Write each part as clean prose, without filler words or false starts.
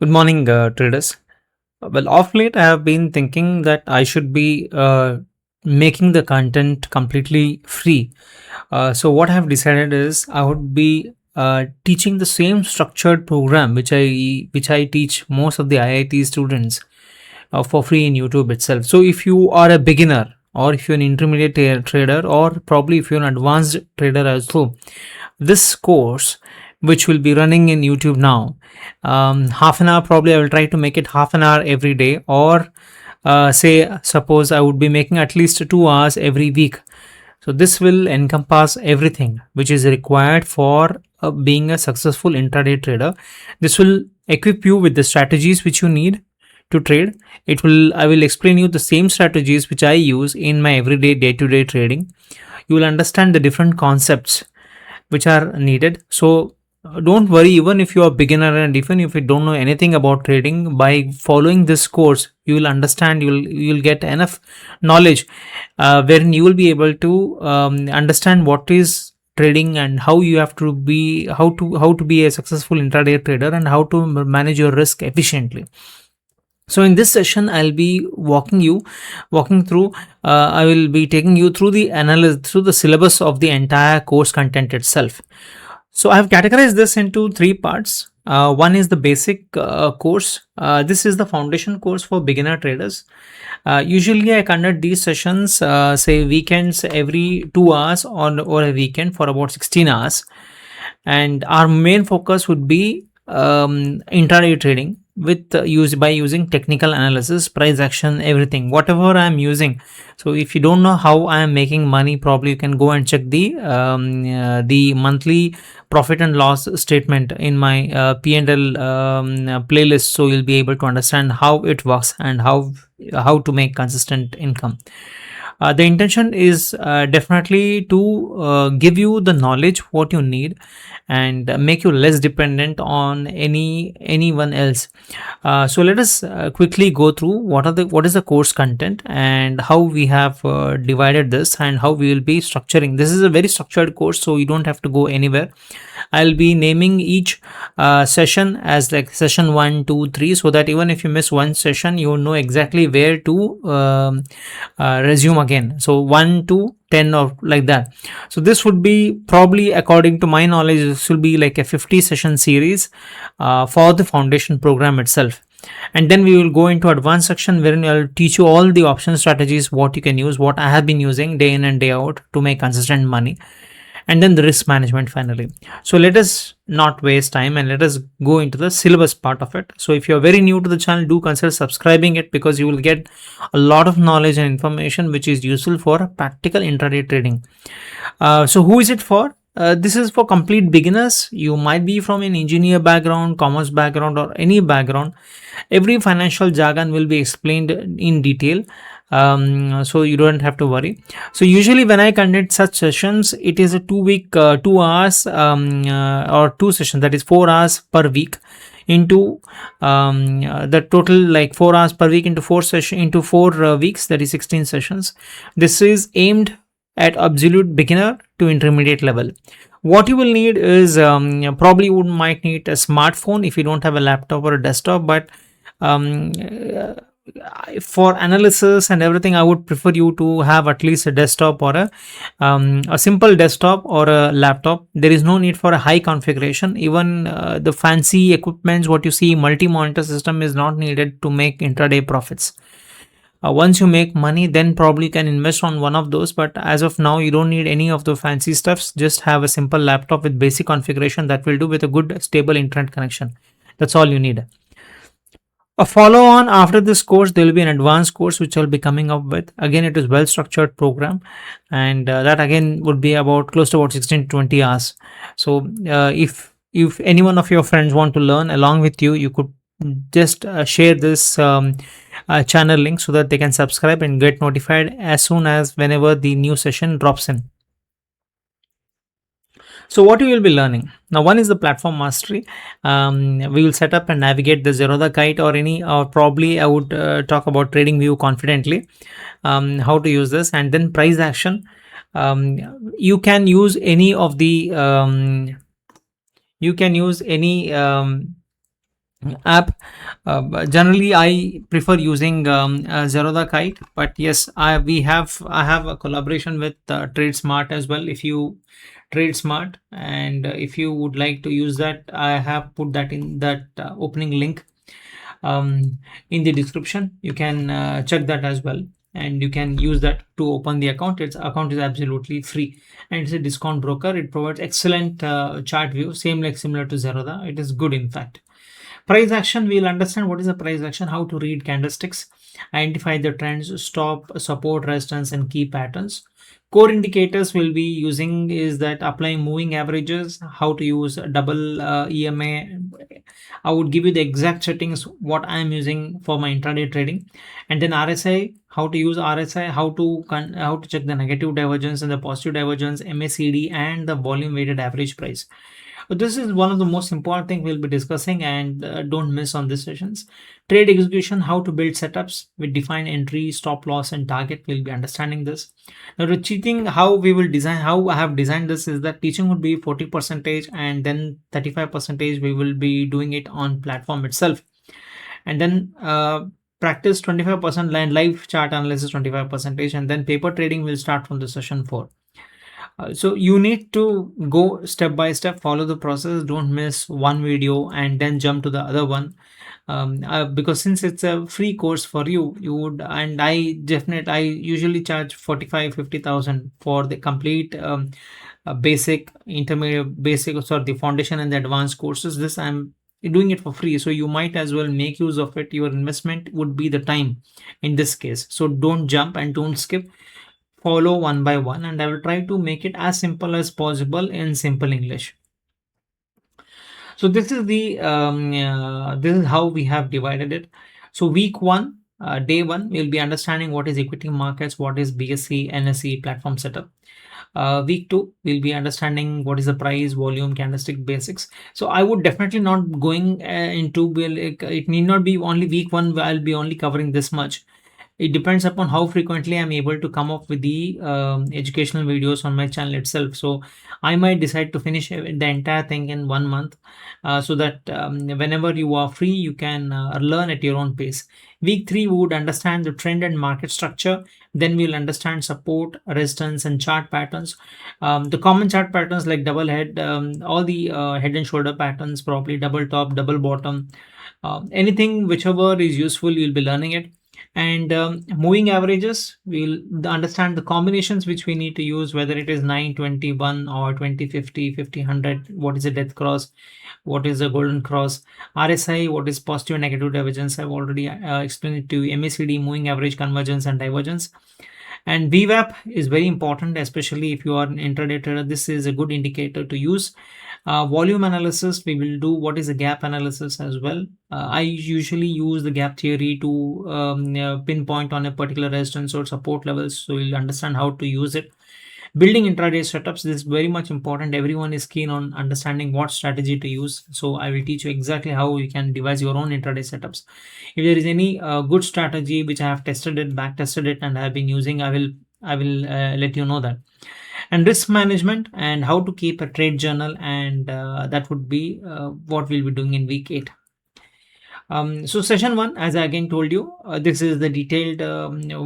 Good morning, traders. Well, off late, I have been thinking that I should be making the content completely free. So, what I have decided is I would be teaching the same structured program which I teach most of the IIT students for free in YouTube itself. So, if you are a beginner, or if you're an intermediate trader, or probably if you're an advanced trader also, this course which will be running in YouTube now, half an hour, probably I will try to make it half an hour every day, or say suppose I would be making at least 2 hours every week. So this will encompass everything which is required for being a successful intraday trader. This will equip you with the strategies which you need to trade. I will explain you the same strategies which I use in my everyday day-to-day trading. You will understand the different concepts which are needed. So don't worry, even if you are beginner and even if you don't know anything about trading, by following this course you will understand, you'll get enough knowledge wherein you will be able to understand what is trading and how you have to be how to be a successful intraday trader and how to manage your risk efficiently. So in this session I'll be walking through, I will be taking you through the analysis, through the syllabus of the entire course content itself. So I have categorized this into three parts. One is the basic course. This is the foundation course for beginner traders. Usually I conduct these sessions, say weekends, every 2 hours or a weekend for about 16 hours. And our main focus would be intraday trading with by using technical analysis, price action, everything, whatever I'm using. So if you don't know how I am making money, probably you can go and check the monthly profit and loss statement in my P&L playlist. So you'll be able to understand how it works and how to make consistent income. The intention is definitely to give you the knowledge what you need and make you less dependent on anyone else. So let us quickly go through what is the course content and how we have divided this and how we will be structuring. This is a very structured course, so you don't have to go anywhere. I'll be naming each session as like session 1, 2, 3, so that even if you miss one session, you know exactly where to resume again. So 1 to 10 or like that. So this would be probably, according to my knowledge, this will be like a 50 session series for the foundation program itself. And then we will go into advanced section wherein I'll teach you all the option strategies, what you can use, what I have been using day in and day out to make consistent money, and then the risk management finally. So let us not waste time and let us go into the syllabus part of it. So if you're very new to the channel, do consider subscribing it, because you will get a lot of knowledge and information which is useful for practical intraday trading. So who is it for? This is for complete beginners. You might be from an engineer background, commerce background, or any background. Every financial jargon will be explained in detail, so you don't have to worry. So usually when I conduct such sessions, it is a 2 week 2 hours or 2 sessions, that is 4 hours per week into the total, like 4 hours per week into 4 weeks, that is 16 sessions. This is aimed at absolute beginner to intermediate level. What you will need is probably you might need a smartphone if you don't have a laptop or a desktop, but for analysis and everything, I would prefer you to have at least a desktop or a simple desktop or a laptop. There is no need for a high configuration. Even the fancy equipments, what you see, multi-monitor system is not needed to make intraday profits. Once you make money, then probably you can invest on one of those, but as of now you don't need any of the fancy stuffs. Just have a simple laptop with basic configuration that will do, with a good stable internet connection. That's all you need. A follow on after this course, there will be an advanced course which I'll be coming up with. Again, it is well structured program, and that again would be about close to about 16 to 20 hours. So if any one of your friends want to learn along with you, you could just share this channel link so that they can subscribe and get notified as soon as whenever the new session drops in. So what you will be learning now, one is the platform mastery. We will set up and navigate the Zerodha kite or any, or probably I would talk about trading view confidently, how to use this, and then price action. You can use any of the app. But generally, I prefer using Zerodha Kite, but yes, I have a collaboration with Trade Smart as well. If you Trade Smart, and if you would like to use that, I have put that in that opening link in the description. You can check that as well, and you can use that to open the account. Its account is absolutely free, and it's a discount broker. It provides excellent chart view, same like similar to Zerodha. It is good, in fact. Price action, we'll understand what is a price action, how to read candlesticks, identify the trends, stop, support, resistance, and key patterns. Core indicators we'll be using is that applying moving averages, how to use double EMA. I would give you the exact settings what I am using for my intraday trading, and then RSI, how to use RSI, how to check the negative divergence and the positive divergence, MACD, and the volume weighted average price. This is one of the most important things we'll be discussing, and don't miss on these sessions. Trade execution, how to build setups with defined entry, stop loss, and target. We'll be understanding this. Now, the cheating, how we will design, how I have designed this is that teaching would be 40 percentage, and then 35 percentage we will be doing it on platform itself, and then practice 25% live chart analysis 25 percentage, and then paper trading will start from the session 4. So you need to go step by step, follow the process, don't miss one video and then jump to the other one. Because since it's a free course for you, you would, and I usually charge 45-50,000 for the complete basic, intermediate, basic, sorry, the foundation and the advanced courses. This I'm doing it for free, so you might as well make use of it. Your investment would be the time in this case, so don't jump and don't skip, follow one by one, and I will try to make it as simple as possible in simple English. So this is the this is how we have divided it. So week one, day one, we'll be understanding what is equity markets, what is BSE, NSE platform setup. Week two, we'll be understanding what is the price, volume, candlestick basics. So I would definitely not going into, like, it need not be only week one. I'll be only covering this much. It depends upon how frequently I'm able to come up with the educational videos on my channel itself. So I might decide to finish the entire thing in 1 month, so that whenever you are free, you can learn at your own pace. Week three, we would understand the trend and market structure. Then we'll understand support, resistance, and chart patterns. The common chart patterns like double head, all the head and shoulder patterns, probably double top, double bottom, anything whichever is useful, you'll be learning it. And moving averages, we'll understand the combinations which we need to use, whether it is 921 or 2050, 50, what is a death cross, what is a golden cross, RSI, what is positive and negative divergence. I've already explained it to you. MACD, moving average convergence and divergence. And VWAP is very important, especially if you are an intraday trader. This is a good indicator to use. Volume analysis, we will do what is a gap analysis as well. I usually use the gap theory to pinpoint on a particular resistance or support levels, so you'll understand how to use it. Building intraday setups, this is very much important. Everyone is keen on understanding what strategy to use, so I will teach you exactly how you can devise your own intraday setups. If there is any good strategy which I have tested it, back tested it, and I have been using, I will let you know that. And risk management, and how to keep a trade journal, and that would be what we'll be doing in week 8. So session 1, as I again told you, this is the detailed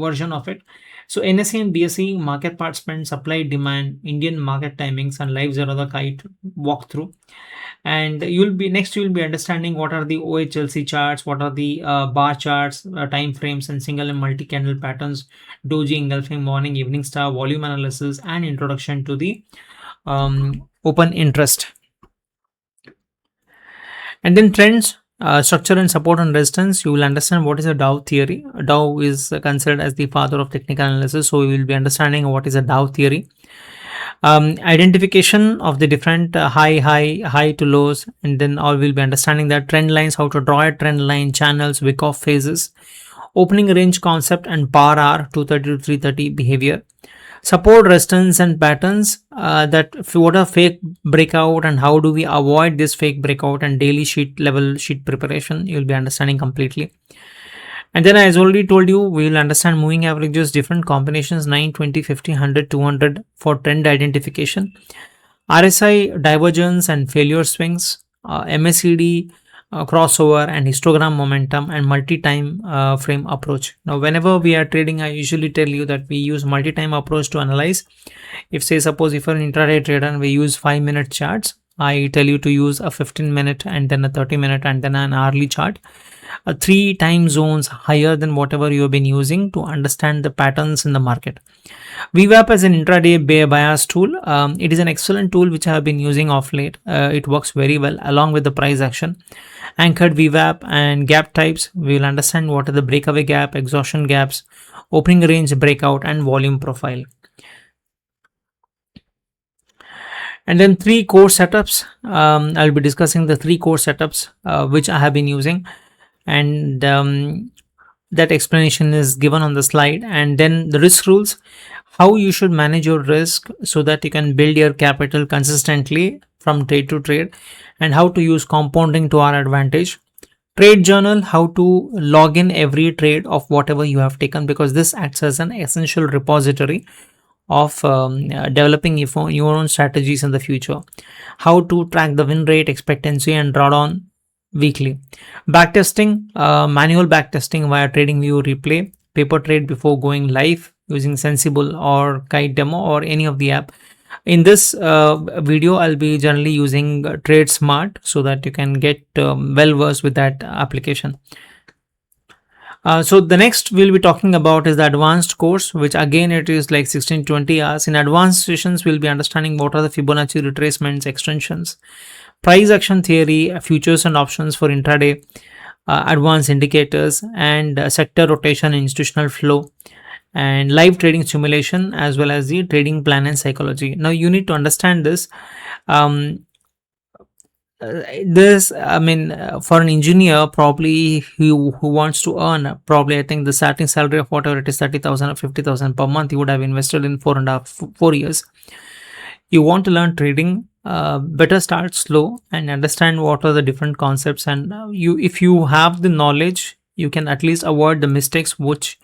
version of it. So NSE and BSE market participants, supply, demand, Indian market timings, and live Zerodha Kite walkthrough. And you'll be understanding what are the OHLC charts, what are the bar charts, time frames, and single and multi candle patterns, doji, engulfing, morning, evening star, volume analysis, and introduction to the open interest. And then trends, structure and support and resistance. You will understand what is a Dow theory. Dow is considered as the father of technical analysis, so we will be understanding what is a Dow theory. Identification of the different high to lows, and then all will be understanding that trend lines, how to draw a trend line, channels, wick off phases, opening range concept, and par hour 230 to 330 behavior. Support, resistance, and patterns, that what a fake breakout and how do we avoid this fake breakout, and daily sheet preparation you'll be understanding completely. And then, as already told you, we will understand moving averages, different combinations, 9, 20, 50, 100, 200 for trend identification, RSI divergence and failure swings, MACD, crossover and histogram momentum and multi-time frame approach. Now whenever we are trading, I usually tell you that we use multi-time approach to analyze. If suppose if you're an intraday trader and we use 5-minute charts, I tell you to use a 15-minute and then a 30-minute and then an hourly chart, 3 time zones higher than whatever you have been using to understand the patterns in the market. VWAP as an intraday bias tool. It is an excellent tool which I have been using of late. It works very well along with the price action. Anchored VWAP and gap types. We will understand what are the breakaway gap, exhaustion gaps, opening range breakout, and volume profile. And then 3 core setups. I'll be discussing the 3 core setups which I have been using, and that explanation is given on the slide. And then the risk rules, how you should manage your risk so that you can build your capital consistently from trade to trade, and how to use compounding to our advantage. Trade journal, how to log in every trade of whatever you have taken, because this acts as an essential repository of developing your own strategies in the future. How to track the win rate, expectancy, and drawdown weekly. Backtesting, manual backtesting via TradingView replay, paper trade before going live using Sensible or Kite Demo or any of the app. In this video, I'll be generally using Trade Smart so that you can get well versed with that application. So the next we'll be talking about is the advanced course, which again it is like 16-20 hours. In advanced sessions, we'll be understanding what are the Fibonacci retracements, extensions, price action theory, futures and options for intraday, advanced indicators, and sector rotation, institutional flow, and live trading simulation, as well as the trading plan and psychology. Now you need to understand this. For an engineer, probably who wants to earn, probably I think the starting salary of whatever it is, 30,000 or 50,000 per month, he would have invested in 4 years. You want to learn trading, better start slow and understand what are the different concepts, and if you have the knowledge, you can at least avoid the mistakes which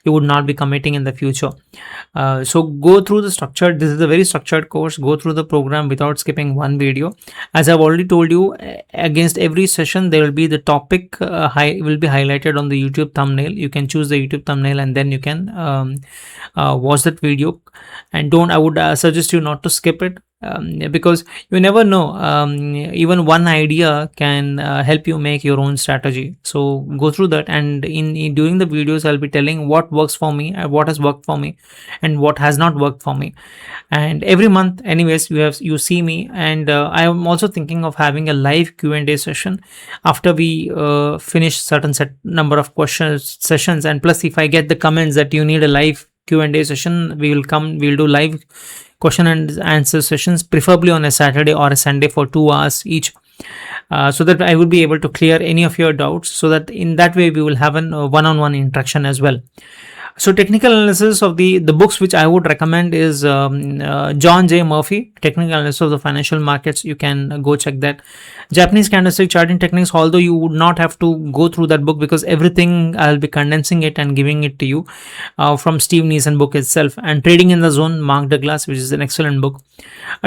you would not be committing in the future. So go through the structured, this is a very structured course. Go through the program without skipping one video. As I've already told you, against every session there will be the topic will be highlighted on the YouTube thumbnail. You can choose the YouTube thumbnail and then you can watch that video. And I would suggest you not to skip it, because you never know, even one idea can help you make your own strategy. So go through that, and in during the videos I'll be telling what works for me, what has worked for me, and what has not worked for me. And every month anyways you see me, and I am also thinking of having a live Q&A session after we finish certain number of sessions. And plus, if I get the comments that you need a live Q&A session, we'll do live question and answer sessions, preferably on a Saturday or a Sunday for 2 hours each, so that I will be able to clear any of your doubts, so that in that way we will have a one-on-one interaction as well. So technical analysis of the books which I would recommend is John J. Murphy, Technical Analysis of the Financial Markets. You can go check that. Japanese Candlestick Charting Techniques, although you would not have to go through that book, because everything I'll be condensing it and giving it to you from Steve Neeson book itself. And Trading in the Zone, Mark Douglas, which is an excellent book.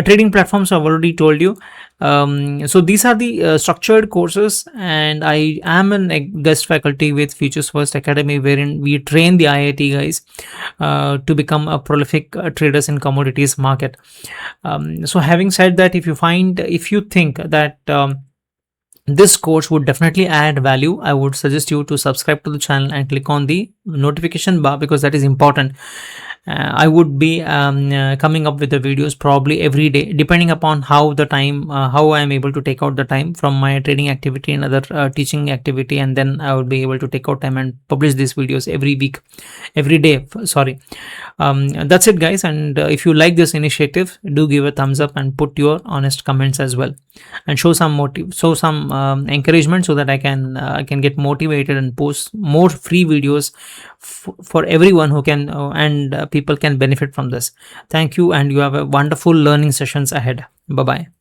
Trading platforms I've already told you. So these are the structured courses, and I am a guest faculty with Futures First Academy, wherein we train the IIT guys to become a prolific traders in commodities market. So having said that, if you think that this course would definitely add value, I would suggest you to subscribe to the channel and click on the notification bar, because that is important. I would be coming up with the videos probably every day, depending upon how I am able to take out the time from my trading activity and other teaching activity, and then I would be able to take out time and publish these videos every day. Sorry. That's it, guys. And if you like this initiative, do give a thumbs up and put your honest comments as well, and show some encouragement, so that I can get motivated and post more free videos for everyone who can and people can benefit from this. Thank you, and you have a wonderful learning sessions ahead. Bye bye.